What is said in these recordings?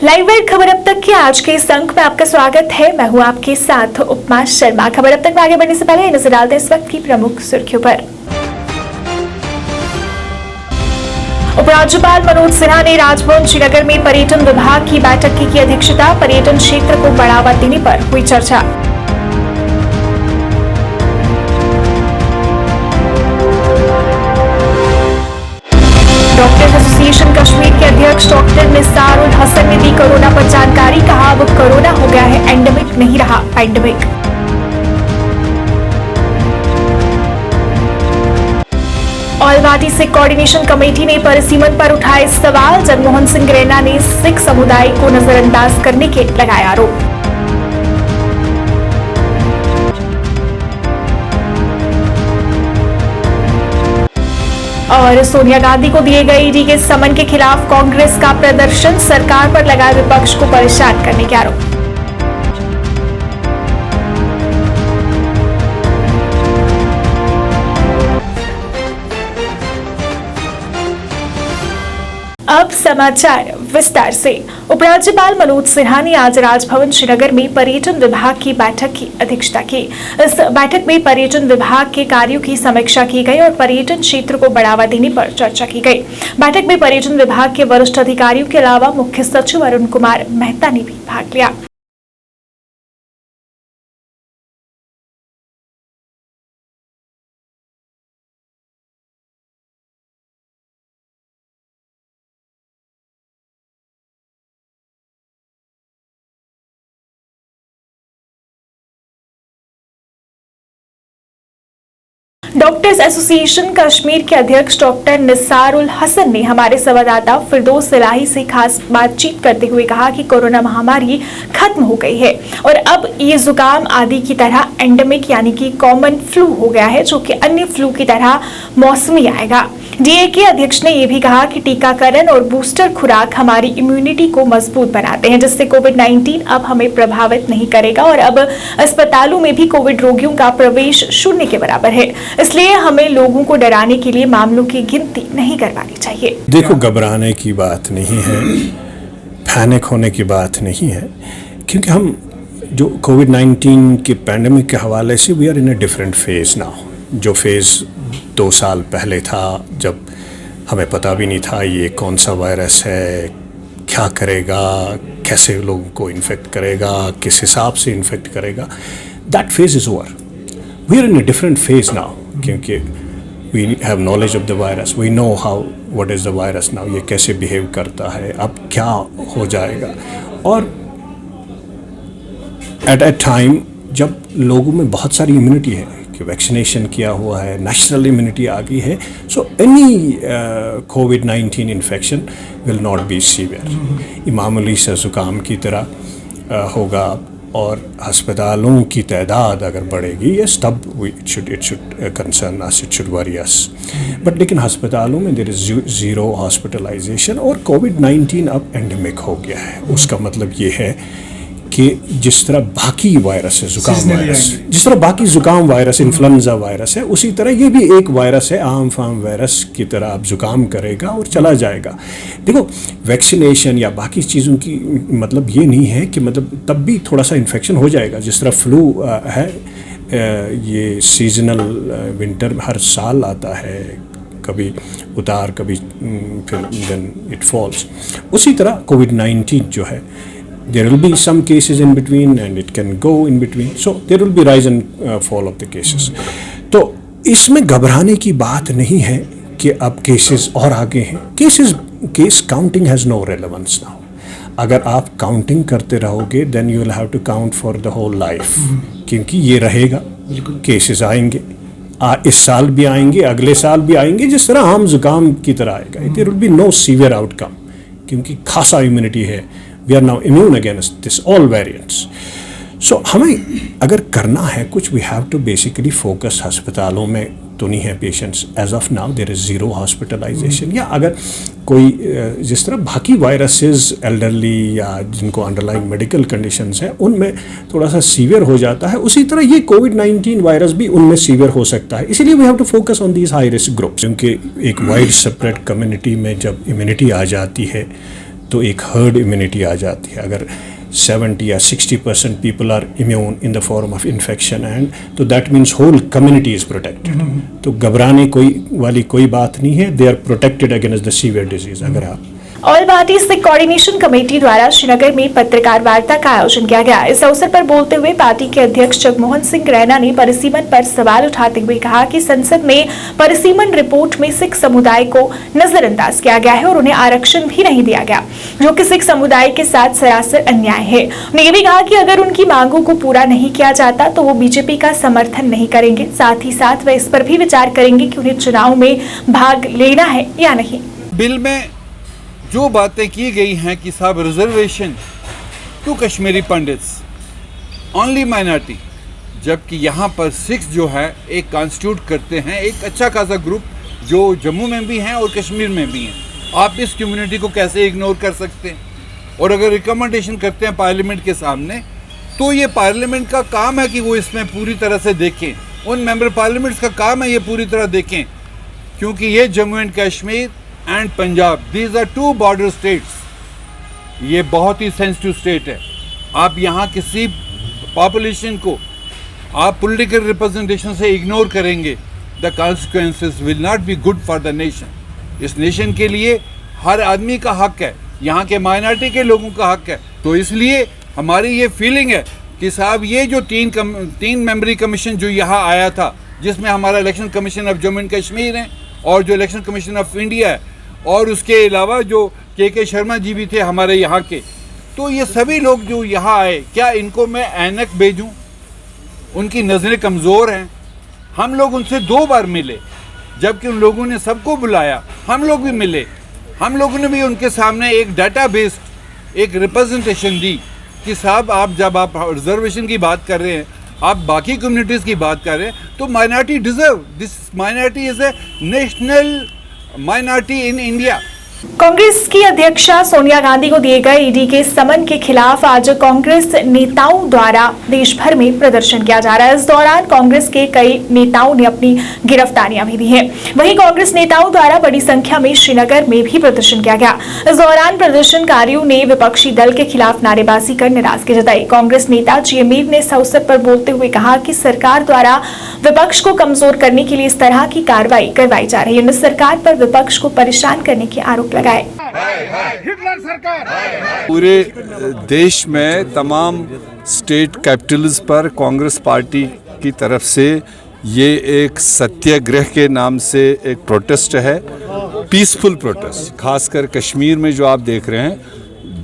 Live खबर अब तक के आज के इस अंक में आपका स्वागत है। मैं हूं आपके साथ उपमा शर्मा। खबर अब तक में आगे बढ़ने से पहले नजर डालते हैं इस वक्त की प्रमुख सुर्खियों पर। उपराज्यपाल मनोज सिन्हा ने राजभवन श्रीनगर में पर्यटन विभाग की बैठक की अध्यक्षता। पर्यटन क्षेत्र को बढ़ावा देने पर हुई चर्चा। डॉक्टर्स एसोसिएशन कश्मीर के अध्यक्ष डॉक्टर निसारुल हसन ने दी कोरोना पर जानकारी। कहा अब कोरोना हो गया है एंडेमिक, नहीं रहा pandemic. All party Sikh coordination committee ने परिसीमन पर उठाए सवाल। जगमोहन सिंह रैना ने सिख समुदाय को नजरअंदाज करने के लगाए आरोप। और सोनिया गांधी को दिए गए ईडी के समन के खिलाफ कांग्रेस का प्रदर्शन। सरकार पर लगाए विपक्ष को परेशान करने के आरोप। अब समाचार विस्तार से। उपराज्यपाल मनोज सिन्हा ने आज राजभवन श्रीनगर में पर्यटन विभाग की बैठक की अध्यक्षता की। इस बैठक में पर्यटन विभाग के कार्यों की समीक्षा की गई और पर्यटन क्षेत्र को बढ़ावा देने पर चर्चा की गई। बैठक में पर्यटन विभाग के वरिष्ठ अधिकारियों के अलावा मुख्य सचिव अरुण कुमार मेहता ने भी भाग लिया। डॉक्टर्स एसोसिएशन कश्मीर के अध्यक्ष डॉक्टर निसारुल हसन ने हमारे संवाददाता फिरदौस इलाही से खास बातचीत करते हुए कहा कि कोरोना महामारी खत्म हो गई है और अब ये जुकाम आदि की तरह एंडेमिक यानी कि कॉमन फ्लू हो गया है, जो कि अन्य फ्लू की तरह मौसमी आएगा। डीए के अध्यक्ष ने यह भी कहा कि टीकाकरण और बूस्टर खुराक हमारी इम्यूनिटी को मजबूत बनाते हैं, जिससे कोविड-19 अब हमें प्रभावित नहीं करेगा और अब अस्पतालों में भी कोविड रोगियों का प्रवेश शून्य के बराबर है। इसलिए हमें लोगों को डराने के लिए मामलों की गिनती नहीं करवानी चाहिए। देखो, घबराने की बात नहीं है, पैनिक होने की बात नहीं है, क्योंकि हम जो कोविड-19 के पैंडेमिक के हवाले से we are in a different phase now. जो फेज़ 2 साल पहले था, जब हमें पता भी नहीं था ये कौन सा वायरस है, क्या करेगा, कैसे लोगों को इन्फेक्ट करेगा, किस हिसाब से इन्फेक्ट करेगा, that phase is over. We are in a different phase now, क्योंकि we have knowledge of the virus, we know how what is the virus now, ये कैसे बिहेव करता है, अब क्या हो जाएगा। और एट अ टाइम जब लोगों में बहुत सारी इम्यूनिटी है कि वैक्सीनेशन किया हुआ है, नेचुरल इम्यूनिटी आ गई है, so any covid infection will not be severe. ये मामूली सा ज़ुकाम की तरह होगा और अस्पतालों की तादाद अगर बढ़ेगी, यस, तब it should concern us, it should worry us. But लेकिन अस्पतालों में देयर इज़ ज़ीरो हॉस्पिटलाइजेशन और कोविड-19 अब एंडेमिक हो गया है। उसका मतलब ये है कि जिस तरह बाकी वायरस है, जुकाम वायरस, जिस तरह बाकी जुकाम वायरस इन्फ्लुएंजा वायरस है, उसी तरह ये भी एक वायरस है, आम फाम वायरस की तरह अब जुकाम करेगा और चला जाएगा। देखो, वैक्सीनेशन या बाकी चीज़ों की मतलब ये नहीं है कि मतलब तब भी थोड़ा सा इन्फेक्शन हो जाएगा। जिस तरह फ्लू है, ये सीजनल विंटर हर साल आता है, कभी उतार कभी फिर देन इट फॉल्स। उसी तरह कोविड-19 जो है, there will be some cases in between and it can go in between, so there will be rise and fall of the cases. तो इसमें घबराने की बात नहीं है कि अब केसेस और आगे हैं। Case counting has no relevance now. अगर आप काउंटिंग करते रहोगे then you will have to count for the whole life, क्योंकि ये रहेगा, केसेस आएंगे, इस साल भी आएंगे, अगले साल भी आएंगे, जिस तरह आम जुकाम की तरह आएगा। there will be no severe outcome, क्योंकि खासा इम्यूनिटी है। We are now immune against this all variants. So हमें अगर करना है कुछ, we have to basically focus। अस्पतालों में तो नहीं है patients as of now, there is zero hospitalisation. या अगर कोई जिस तरह बाकी वायरसेस एल्डरली या जिनको अंडरलाइंग मेडिकल कंडीशंस हैं उनमें थोड़ा सा सीवियर हो जाता है, उसी तरह ये कोविड-19 वायरस भी उनमें सीवियर हो सकता है। इसीलिए we have to focus on these high risk groups, क्योंकि एक वाइड सेपरेट कम्युनिटी में जब इम्यूनिटी आ जाती है तो एक हर्ड इम्यूनिटी आ जाती है। अगर 70 या 60% people are immune in the form of infection and तो that means whole community is protected. तो घबराने वाली कोई बात नहीं है, they are protected against the severe disease. अगर आप all party Sikh coordination committee द्वारा श्रीनगर में पत्रकार वार्ता का आयोजन किया गया। इस अवसर पर बोलते हुए पार्टी के अध्यक्ष जगमोहन सिंह रैना ने परिसीमन पर सवाल उठाते हुए कहा कि संसद में परिसीमन रिपोर्ट में सिख समुदाय को नजरअंदाज किया गया है और उन्हें आरक्षण भी नहीं दिया गया, जो कि सिख समुदाय के साथ सरासर अन्याय है। उन्होंने ये भी कहा कि अगर उनकी मांगों को पूरा नहीं किया जाता तो वो बीजेपी का समर्थन नहीं करेंगे। साथ ही साथ वे इस पर भी विचार करेंगे कि उन्हें चुनाव में भाग लेना है या नहीं। बिल में जो बातें की गई हैं कि साहब reservation to Kashmiri Pandits only minority, जबकि यहाँ पर सिख्स जो है एक कॉन्स्टिट्यूट करते हैं एक अच्छा खासा ग्रुप जो जम्मू में भी हैं और कश्मीर में भी हैं। आप इस कम्युनिटी को कैसे इग्नोर कर सकते हैं? और अगर रिकमेंडेशन करते हैं पार्लियामेंट के सामने, तो ये पार्लियामेंट का काम है कि वो इसमें पूरी तरह से देखें, उन मेंबर पार्लियामेंट्स का काम है ये पूरी तरह देखें, क्योंकि ये Jammu and Kashmir and Punjab, these are two border states, ये बहुत ही सेंसिटिव स्टेट है। आप यहाँ किसी पॉपुलेशन को आप पॉलिटिकल रिप्रेजेंटेशन से इग्नोर करेंगे, the consequences will not be good for the nation. इस नेशन के लिए हर आदमी का हक है, यहाँ के माइनॉरिटी के लोगों का हक है। तो इसलिए हमारी ये फीलिंग है कि साहब ये जो तीन मेंबरी कमीशन जो यहाँ आया था, जिसमें हमारा election commission of Jammu and Kashmir है और जो इलेक्शन कमीशन ऑफ इंडिया है, और उसके अलावा जो के शर्मा जी भी थे हमारे यहाँ के, तो ये सभी लोग जो यहाँ आए, क्या इनको मैं ऐनक भेजूं? उनकी नज़रें कमज़ोर हैं। हम लोग उनसे 2 बार मिले, जबकि उन लोगों ने सबको बुलाया, हम लोग भी मिले। हम लोगों ने भी उनके सामने एक डाटा बेस्ड एक रिप्रेजेंटेशन दी कि साहब आप जब आप रिजर्वेशन की बात कर रहे हैं, आप बाकी कम्युनिटीज़ की बात कर रहे हैं, तो minority deserve, this minority is a national minority in India. Congress की अध्यक्षा सोनिया गांधी को दिए गए ईडी के समन के खिलाफ आज कांग्रेस नेताओं द्वारा देश भर में प्रदर्शन किया जा रहा है। इस दौरान कांग्रेस के कई नेताओं ने अपनी गिरफ्तारियां भी दी हैं। वहीं कांग्रेस नेताओं द्वारा बड़ी संख्या में श्रीनगर में भी प्रदर्शन किया गया। इस दौरान प्रदर्शनकारियों ने विपक्षी दल के खिलाफ नारेबाजी कर नाराजगी जताई। कांग्रेस नेता जी मीर ने इस अवसर पर बोलते हुए कहा कि सरकार द्वारा विपक्ष को कमजोर करने के लिए इस तरह की कार्रवाई करवाई जा रही है। उन्होंने सरकार पर विपक्ष को परेशान करने के आरोप लगाए। पूरे देश में तमाम स्टेट कैपिटल्स पर कांग्रेस पार्टी की तरफ से ये एक सत्याग्रह के नाम से एक प्रोटेस्ट है, पीसफुल प्रोटेस्ट। खासकर कश्मीर में जो आप देख रहे हैं,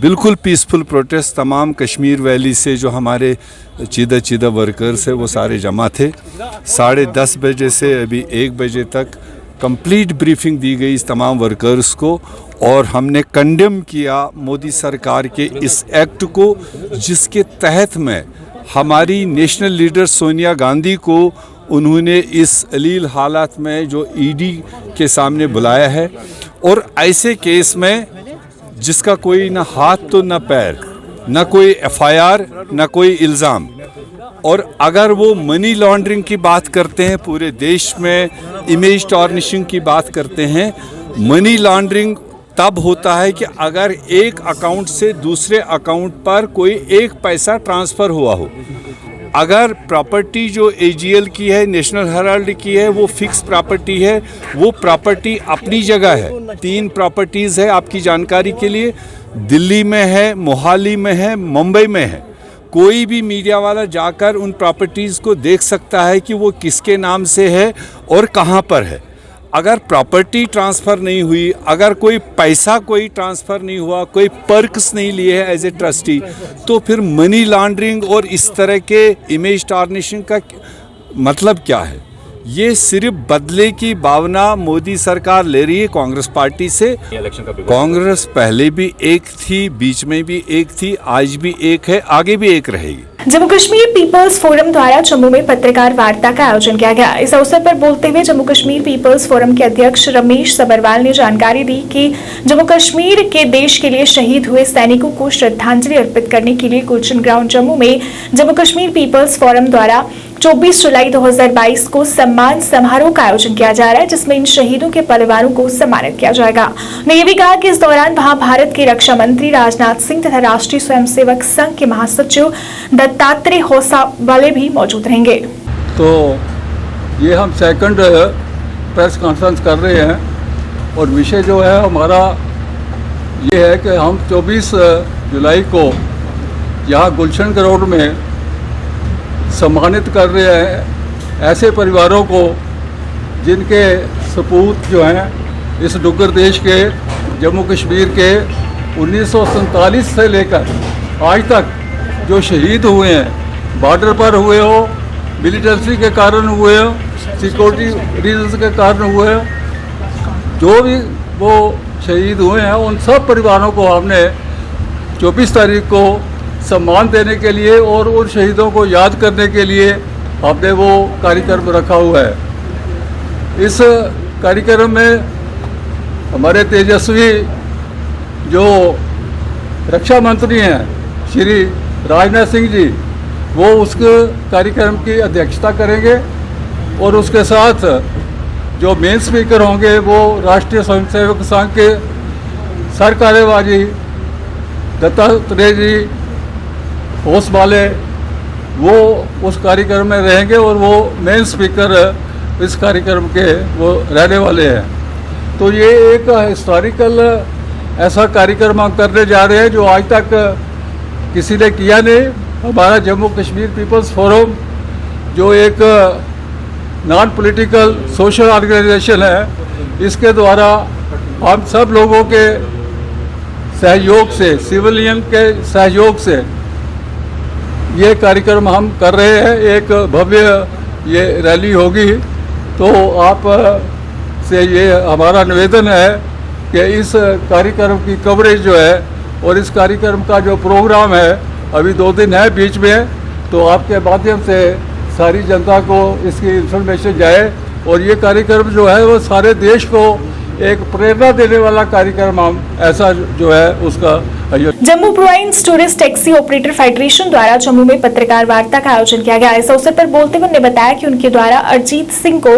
बिल्कुल पीसफुल प्रोटेस्ट। तमाम कश्मीर वैली से जो हमारे चीदा वर्कर्स है वो सारे जमा थे। 10:30 बजे से अभी 1 बजे तक कंप्लीट ब्रीफिंग दी गई इस तमाम वर्कर्स को, और हमने कंडेम किया मोदी सरकार के इस एक्ट को, जिसके तहत में हमारी नेशनल लीडर सोनिया गांधी को उन्होंने इस अलील हालात में जो ईडी के सामने बुलाया है, और ऐसे केस में जिसका कोई ना हाथ तो ना पैर, ना कोई एफआईआर, ना कोई इल्ज़ाम, और अगर वो मनी लॉन्ड्रिंग की बात करते हैं, पूरे देश में इमेज टार्निशिंग की बात करते हैं। मनी लॉन्ड्रिंग तब होता है कि अगर एक अकाउंट से दूसरे अकाउंट पर कोई एक पैसा ट्रांसफ़र हुआ हो। अगर प्रॉपर्टी जो एजीएल की है, नेशनल हेराल्ड की है, वो फिक्स प्रॉपर्टी है, वो प्रॉपर्टी अपनी जगह है। 3 प्रॉपर्टीज़ है आपकी जानकारी के लिए, दिल्ली में है, मोहाली में है, मुंबई में है। कोई भी मीडिया वाला जाकर उन प्रॉपर्टीज़ को देख सकता है कि वो किसके नाम से है और कहाँ पर है। अगर प्रॉपर्टी ट्रांसफ़र नहीं हुई, अगर कोई पैसा कोई ट्रांसफ़र नहीं हुआ, कोई पर्क्स नहीं लिए है एज ए ट्रस्टी, तो फिर मनी लॉन्ड्रिंग और इस तरह के इमेज टार्निशिंग का मतलब क्या है? ये सिर्फ बदले की भावना मोदी सरकार ले रही है कांग्रेस पार्टी से। कांग्रेस पहले भी एक थी, बीच में भी एक थी, आज भी एक है, आगे भी एक रहेगी। जम्मू कश्मीर पीपल्स फोरम द्वारा जम्मू में पत्रकार वार्ता का आयोजन किया गया। इस अवसर पर बोलते हुए जम्मू कश्मीर पीपल्स फोरम के अध्यक्ष रमेश सबरवाल ने जानकारी दी कि जम्मू कश्मीर के देश के लिए शहीद हुए सैनिकों को श्रद्धांजलि अर्पित करने के लिए गुलशन ग्राउंड जम्मू में जम्मू कश्मीर पीपल्स फोरम द्वारा 24 जुलाई 2022 को सम्मान समारोह का आयोजन किया जा रहा है, जिसमें इन शहीदों के परिवारों को सम्मानित किया जाएगा। उन्होंने ये भी कहा कि इस दौरान वहां भारत के रक्षा मंत्री राजनाथ सिंह तथा राष्ट्रीय स्वयंसेवक संघ के महासचिव दत्तात्रेय होसावाले भी मौजूद रहेंगे। तो ये हम सेकंड प्रेस कॉन्फ्रेंस कर रहे हैं और विषय जो है हमारा ये है कि हम 24 जुलाई को यहाँ गुलशन ग्राउंड में सम्मानित कर रहे हैं ऐसे परिवारों को जिनके सपूत जो हैं इस डुग्गर देश के जम्मू कश्मीर के 1947 से लेकर आज तक जो शहीद हुए हैं, बॉर्डर पर हुए हो, मिलिटेंसी के कारण हुए हो, सिक्योरिटी रीजंस के कारण हुए हो, जो भी वो शहीद हुए हैं उन सब परिवारों को हमने 24 तारीख को सम्मान देने के लिए और उन शहीदों को याद करने के लिए हमने वो कार्यक्रम रखा हुआ है। इस कार्यक्रम में हमारे तेजस्वी जो रक्षा मंत्री हैं श्री राजनाथ सिंह जी, वो उस कार्यक्रम की अध्यक्षता करेंगे और उसके साथ जो मेन स्पीकर होंगे वो राष्ट्रीय स्वयंसेवक संघ के सर कार्यवाही दत्तात्रेय जी होसवाले वो उस कार्यक्रम में रहेंगे और वो मेन स्पीकर इस कार्यक्रम के वो रहने वाले हैं। तो ये एक हिस्टोरिकल ऐसा कार्यक्रम हम करने जा रहे हैं जो आज तक किसी ने किया नहीं। हमारा जम्मू कश्मीर पीपल्स फोरम जो एक नॉन पॉलिटिकल सोशल ऑर्गेनाइजेशन है, इसके द्वारा हम सब लोगों के सहयोग से, सिविलियन के सहयोग से ये कार्यक्रम हम कर रहे हैं। एक भव्य ये रैली होगी। तो आप से ये हमारा निवेदन है कि इस कार्यक्रम की कवरेज जो है और इस कार्यक्रम का जो प्रोग्राम है, अभी 2 दिन है बीच में, तो आपके माध्यम से सारी जनता को इसकी इन्फॉर्मेशन जाए और ये कार्यक्रम जो है वो सारे देश को एक प्रेरणा देने वाला कार्यक्रम हम ऐसा जो है उसका Jammu province tourist taxi operator federation द्वारा जम्मू में पत्रकार वार्ता का आयोजन किया गया। इस अवसर पर बोलते हुए उन्होंने बताया कि उनके द्वारा अरिजीत सिंह को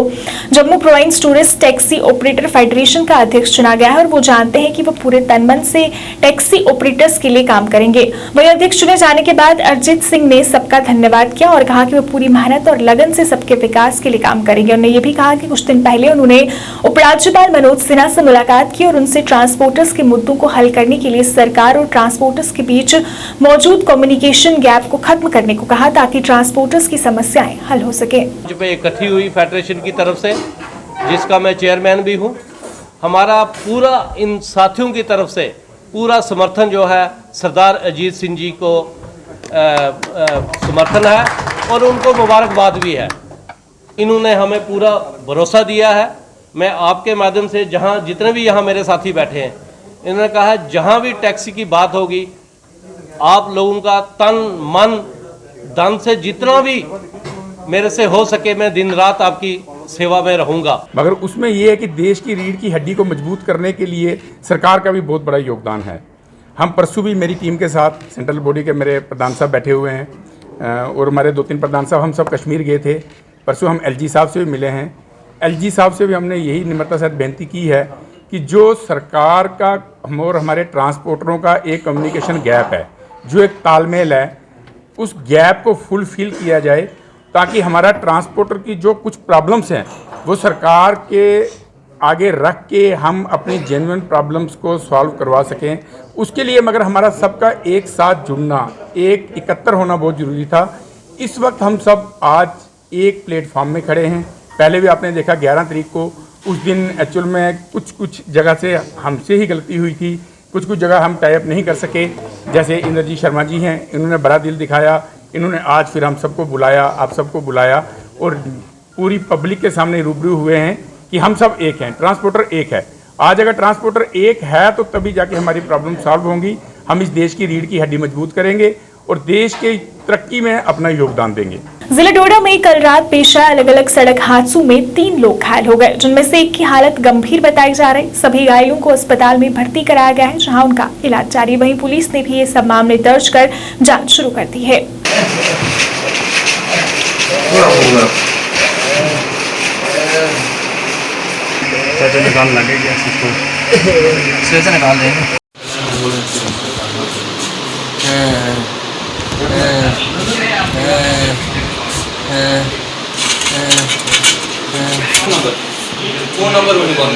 Jammu province tourist taxi operator federation का अध्यक्ष चुना गया है और वो जानते हैं कि वो पूरे तन मन से टैक्सी ऑपरेटर्स के लिए काम करेंगे। वहीं अध्यक्ष चुने जाने के बाद अरिजीत सिंह ने सबका धन्यवाद किया और कहा कि वो पूरी मेहनत और लगन से सबके विकास के लिए काम करेंगे। उन्होंने ये भी कहा कि कुछ दिन पहले उन्होंने उपराज्यपाल मनोज सिन्हा से मुलाकात की और उनसे ट्रांसपोर्टर्स के मुद्दों को हल करने के लिए सरकार और ट्रांसपोर्टर्स के बीच मौजूद कम्युनिकेशन गैप को खत्म करने को कहा ताकि ट्रांसपोर्टर्स की समस्याएं हल हो सके। पे इकट्ठी हुई फेडरेशन की तरफ से, जिसका मैं चेयरमैन भी हूं, हमारा पूरा इन साथियों की तरफ से पूरा समर्थन जो है सरदार अजीत सिंह जी को समर्थन है और उनको मुबारकबाद भी है। इन्होंने हमें पूरा भरोसा दिया है। मैं आपके माध्यम से जहां जितने भी यहाँ मेरे साथी बैठे हैं, इन्होंने कहा जहां भी टैक्सी की बात होगी, आप लोगों का तन मन धन से जितना भी मेरे से हो सके मैं दिन रात आपकी सेवा में रहूंगा। मगर उसमें यह है कि देश की रीढ़ की हड्डी को मजबूत करने के लिए सरकार का भी बहुत बड़ा योगदान है। हम परसों भी मेरी टीम के साथ सेंट्रल बॉडी के मेरे प्रधान साहब बैठे हुए हैं और हमारे 2-3 प्रधान साहब, हम सब कश्मीर गए थे। परसों हम एलजी साहब से भी मिले हैं। एलजी साहब से भी हमने यही निम्रता से बेनती की है कि जो सरकार का हम और हमारे ट्रांसपोर्टरों का एक कम्युनिकेशन गैप है, जो एक तालमेल है, उस गैप को फुलफिल किया जाए ताकि हमारा ट्रांसपोर्टर की जो कुछ प्रॉब्लम्स हैं वो सरकार के आगे रख के हम अपनी जेन्युइन प्रॉब्लम्स को सॉल्व करवा सकें। उसके लिए मगर हमारा सबका एक साथ जुड़ना, एक एकत्र होना बहुत ज़रूरी था। इस वक्त हम सब आज एक प्लेटफॉर्म में खड़े हैं। पहले भी आपने देखा 11 तारीख को, उस दिन एक्चुअल में कुछ जगह से हमसे ही गलती हुई थी, कुछ जगह हम टाई अप नहीं कर सके। जैसे इंद्रजीत शर्मा जी हैं, इन्होंने बड़ा दिल दिखाया, इन्होंने आज फिर हम सबको बुलाया, आप सबको बुलाया और पूरी पब्लिक के सामने रूबरू हुए हैं कि हम सब एक हैं, ट्रांसपोर्टर एक है। आज अगर ट्रांसपोर्टर एक है तो तभी जाके हमारी प्रॉब्लम सॉल्व होंगी। हम इस देश की रीढ़ की हड्डी मजबूत करेंगे और देश की तरक्की में अपना योगदान देंगे। जिला डोडा में कल रात पेश आए अलग अलग सड़क हादसों में 3 लोग घायल हो गए, जिनमें से एक की हालत गंभीर बताई जा रही। सभी घायलों को अस्पताल में भर्ती कराया गया है, जहां उनका इलाज जारी। वहीं पुलिस ने भी ये सब मामले दर्ज कर जांच शुरू कर दी है। तो निकाल लगेगा इसको से निकाल देंगे। फोन नंबर भी निकाल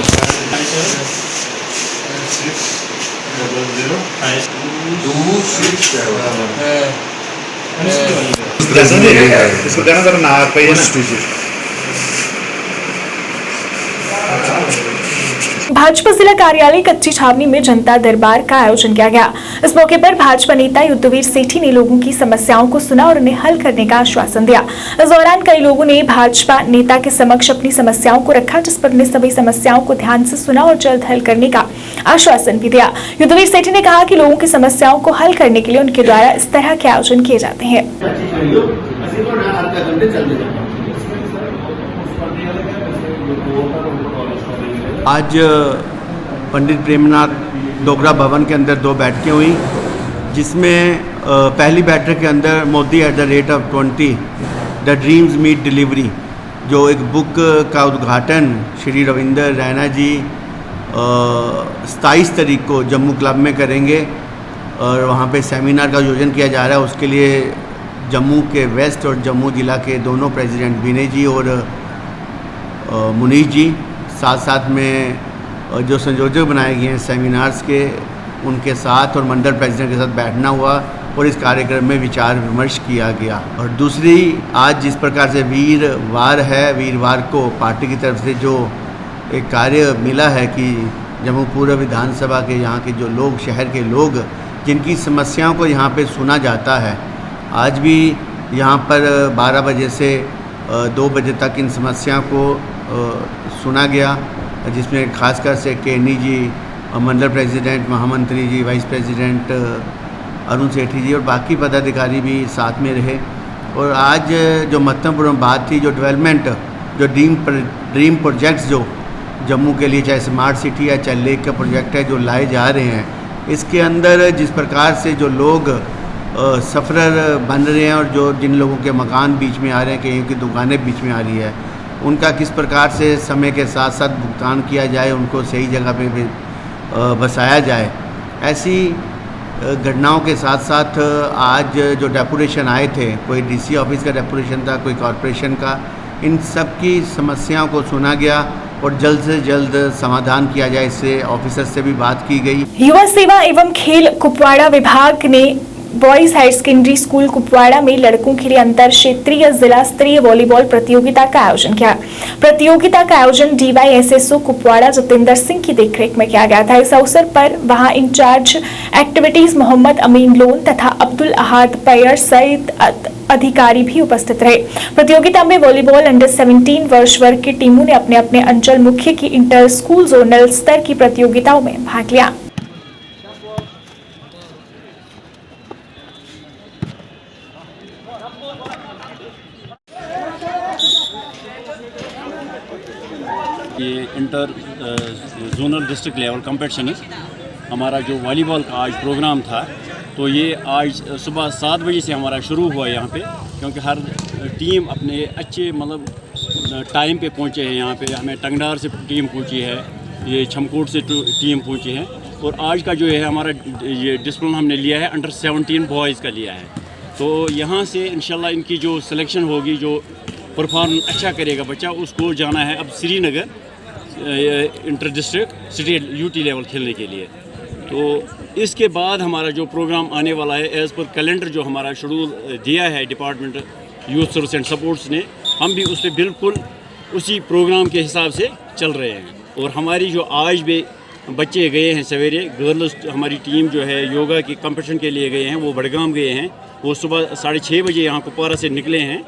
इसको देना जरा ना पे भाजपा जिला कार्यालय कच्ची छावनी में जनता दरबार का आयोजन किया गया। इस मौके पर भाजपा नेता युद्धवीर सेठी ने लोगों की समस्याओं को सुना और उन्हें हल करने का आश्वासन दिया। इस दौरान कई लोगों ने भाजपा नेता के समक्ष अपनी समस्याओं को रखा, जिस पर उन्हें सभी समस्याओं को ध्यान से सुना और जल्द हल करने का आश्वासन भी दिया। युद्धवीर सेठी ने कहा कि लोगों की समस्याओं को हल करने के लिए उनके द्वारा इस तरह के आयोजन किए जाते हैं। आज पंडित प्रेमनाथ डोगरा भवन के अंदर 2 बैठकें हुई, जिसमें पहली बैठक के अंदर Modi at the rate of 20 the dreams meet delivery जो एक बुक का उद्घाटन श्री रविंदर रैना जी 27 तारीख को जम्मू क्लब में करेंगे और वहाँ पे सेमिनार का आयोजन किया जा रहा है। उसके लिए जम्मू के वेस्ट और जम्मू ज़िला के दोनों प्रेसिडेंट विनय जी और मुनीष जी, साथ साथ में जो संयोजक बनाए गए हैं सेमिनार्स के, उनके साथ और मंडल प्रेसिडेंट के साथ बैठना हुआ और इस कार्यक्रम में विचार विमर्श किया गया। और दूसरी, आज जिस प्रकार से वीरवार है, वीरवार को पार्टी की तरफ से जो एक कार्य मिला है कि जम्मू पूर्व विधानसभा के यहाँ के जो लोग, शहर के लोग जिनकी समस्याओं को यहाँ पे सुना जाता है, आज भी यहाँ पर 12 बजे से 2 बजे तक इन समस्याओं को सुना गया, जिसमें खासकर से केनी जी, मंडल प्रेसिडेंट, महामंत्री जी, वाइस प्रेसिडेंट अरुण सेठी जी और बाकी पदाधिकारी भी साथ में रहे। और आज जो महत्वपूर्ण बात थी, जो डेवलपमेंट, जो ड्रीम प्रोजेक्ट्स जो जम्मू के लिए, चाहे स्मार्ट सिटी या चाहे लेक का प्रोजेक्ट है, जो लाए जा रहे हैं, इसके अंदर जिस प्रकार से जो लोग सफरर बन रहे हैं और जो जिन लोगों के मकान बीच में आ रहे हैं, कहीं की दुकानें बीच में आ रही है, उनका किस प्रकार से समय के साथ साथ भुगतान किया जाए, उनको सही जगह पे बसाया जाए। ऐसी घटनाओं के साथ साथ आज जो डेपुटेशन आए थे, कोई डीसी ऑफिस का डेपुटेशन था, कोई कॉरपोरेशन का, इन सब की समस्याओं को सुना गया और जल्द से जल्द समाधान किया जाए, इससे ऑफिसर से भी बात की गई। युवा सेवा एवं खेल कुपवाड़ा विभाग ने boys higher secondary school Kupwara में लड़कों के लिए अंतर क्षेत्रीय जिला स्तरीय वॉलीबॉल प्रतियोगिता का आयोजन किया। प्रतियोगिता का आयोजन DYSSO कुपवाड़ा जितेंद्र सिंह की देखरेख में किया गया था। इस अवसर पर वहां इंचार्ज एक्टिविटीज मोहम्मद अमीन लोन तथा अब्दुल अहाद पैयर सहित अधिकारी भी उपस्थित रहे। प्रतियोगिता में वॉलीबॉल अंडर 17 वर्ष वर्ग की टीमों ने अपने अपने अंचल मुख्य की इंटर स्कूल जोनल स्तर की प्रतियोगिताओं में भाग लिया। ये inter zonal district level competition है। हमारा जो वॉलीबॉल का आज प्रोग्राम था, तो ये आज सुबह 7 बजे से हमारा शुरू हुआ यहाँ पे, क्योंकि हर टीम अपने अच्छे मतलब टाइम पे पहुँचे हैं। यहाँ पे हमें टंगडार से टीम पहुँची है, ये छमकोट से टीम पहुँची है, और आज का जो है हमारा ये डिसिप्लिन हमने लिया है अंडर 17 बॉयज़ का लिया है। तो यहाँ से इंशाल्लाह इनकी जो सिलेक्शन होगी, जो परफॉर्म अच्छा करेगा बच्चा, उसको जाना है अब Srinagar inter district city UT level खेलने के लिए। तो इसके बाद हमारा जो प्रोग्राम आने वाला है, एज़ पर कैलेंडर जो हमारा शेड्यूल दिया है department youth service and supports ने, हम भी उस पर बिल्कुल उसी प्रोग्राम के हिसाब से चल रहे हैं। और हमारी जो आज भी बच्चे गए हैं सवेरे, गर्ल्स हमारी टीम जो है योगा की कंपटीशन के लिए गए हैं, वो बड़गाम गए हैं। वो सुबह 6:30 बजे यहाँ कुपवाड़ा से निकले हैं,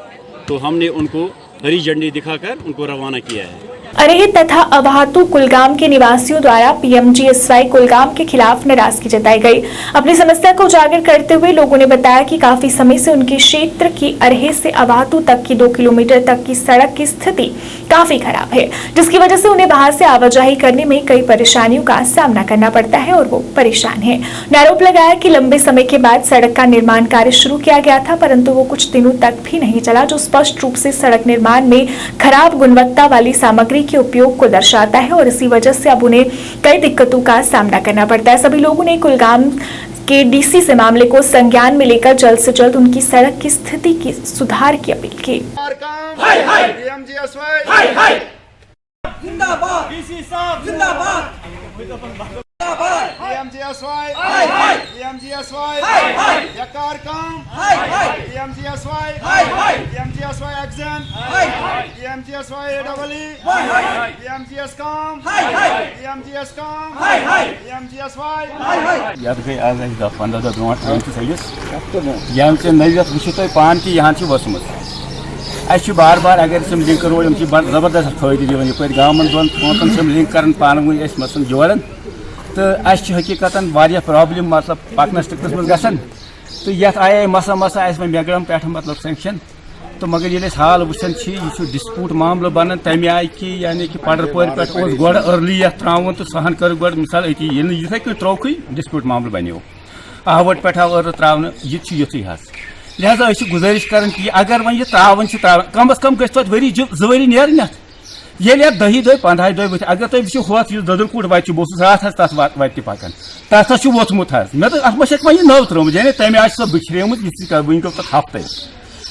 तो हमने उनको हरी झंडी दिखाकर उनको रवाना किया है। अरेह तथा अवाहतु कुलगाम के निवासियों द्वारा PMGSY कुलगाम के खिलाफ नाराजगी जताई गई। अपनी समस्या को उजागर करते हुए लोगों ने बताया कि काफी समय से उनके क्षेत्र की अरेह से अवाहतु तक की 2 किलोमीटर तक की सड़क की स्थिति काफी खराब है, जिसकी वजह से उन्हें बाहर से आवाजाही करने में कई परेशानियों का सामना करना पड़ता है और वो परेशान है। आरोप लगाया कि लंबे समय के बाद सड़क का निर्माण कार्य शुरू किया गया था, परंतु वो कुछ दिनों तक भी नहीं चला, जो स्पष्ट रूप से सड़क निर्माण में खराब गुणवत्ता वाली सामग्री के उपयोग को दर्शाता है और इसी वजह से अब उन्हें कई दिक्कतों का सामना करना पड़ता है। सभी लोगों ने कुलगाम के डीसी से मामले को संज्ञान में लेकर जल्द से जल्द उनकी सड़क की स्थिति की सुधार की अपील की। पान कि यहाँ वसम अस बार बार अगर लिंक रोड जबरदस्त फायदे दिवान ये गाँव दोन पांचन लिंक कर पान वन जोड़न तो अस हकीकत वारिया प्रॉब्लम मतलब पकनस टिकटस मज गसन तो ये आए मसा मसा मेगड़म पे मतलब सेंक्शन तो मगर ये हाल वुचान यह डिस्प्यूट मामल बन तमें आय कि यानी कि पडरपोर पे गोड़ अर्ली ये त्रावन तो सहन कर गोड़ मिसाल ये ये त्रोक डिस्प्यूट मामल बनो आहवट पे आव अर् त्रावन यह युथी लिहाजा गुजारिश कर अगर वो यह त्रावन कम अज कम गि वरी 2 वरी नेरन ये 10 दह 15 दह वो अगर तुम वो होत ददरकूट वत बहुत रात तथ वत पकान तथ वोथमुत मे तो अत मे वो नव त्रोमुत यानी तमें आज सो बिखरेमुत वन तथ हफ्ते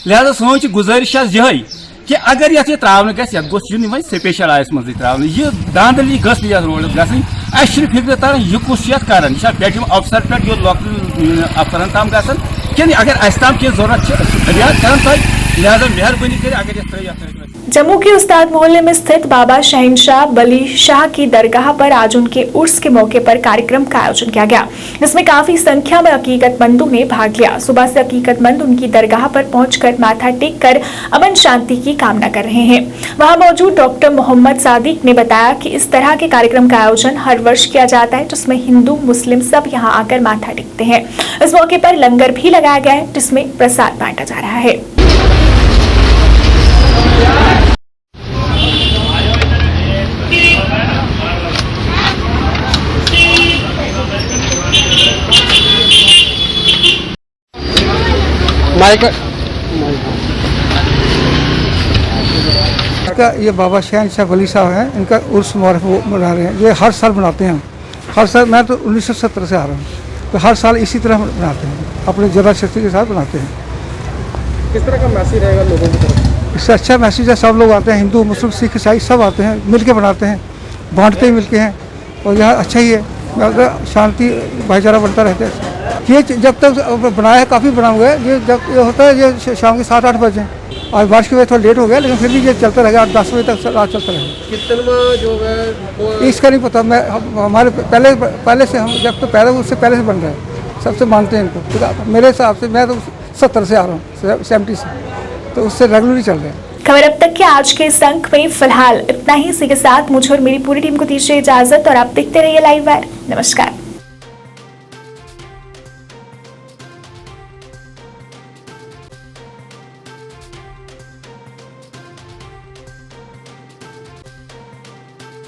लिहाजा सोच गुजारिश यह कि अगर ये त्रावन गो वो स्पेशल आयस मज त्रावन यह धांधली गई रोड गई फिक्र तरह यह कुछ कर पे अफसर पे अफसरन तम ग अगर अस तम कह जरूरत फरियाद कर लिहाजा मेहरबानी कर अगर जम्मू के उस्ताद मोहल्ले में स्थित बाबा शहनशाह बली शाह की दरगाह पर आज उनके उर्स के मौके पर कार्यक्रम का आयोजन किया गया, जिसमें काफी संख्या में हकीकतमंदों ने भाग लिया। सुबह से हकीकतमंद उनकी दरगाह पर पहुंचकर माथा टेक कर अमन शांति की कामना कर रहे हैं। वहां मौजूद डॉक्टर मोहम्मद सादिक ने बताया कि इस तरह के कार्यक्रम का आयोजन हर वर्ष किया जाता है, जिसमें हिंदू मुस्लिम सब यहाँ आकर माथा टेकते हैं। इस मौके पर लंगर भी लगाया गया है, जिसमें प्रसाद बांटा जा रहा है। ये बाबा शहनशाह वली साहब हैं, इनका उर्स मुबारक मना रहे हैं। ये हर साल मनाते हैं, हर साल। मैं तो 1970 से आ रहा हूँ, तो हर साल इसी तरह मनाते हैं, अपने जरा शक्ति के साथ मनाते हैं। किस तरह का मैसेज रहेगा लोगों की तरफ? इससे अच्छा मैसेज है, सब लोग आते हैं, हिंदू मुस्लिम सिख ईसाई सब आते हैं, मिल के बनाते हैं, बांटते ही मिल के हैं, और यहाँ अच्छा ही है, शांति भाईचारा बनता रहता है। ये जब तक बनाया है, काफ़ी बना हुआ है। ये जब ये होता है, ये शाम के 7-8 बजे। आज बारिश की वजह थोड़ा लेट हो गया, लेकिन फिर भी ये चलता रहेगा, 8-10 बजे तक रात चलता रहेगा। कितना जो है इसका नहीं पता। मैं हमारे पहले से हम जब तो पैदा उससे पहले से बन रहे हैं, सबसे मानते हैं इनको। मेरे हिसाब से मैं तो 70 से आ रहा हूँ, 70 से, तो उससे रेगुलरली चल रहे हैं। खबर अब तक के आज के इस अंक में फिलहाल इतना ही। इसी के साथ मुझे और मेरी पूरी टीम को दीजिए इजाजत, और आप देखते रहिए लाइव वायर। नमस्कार।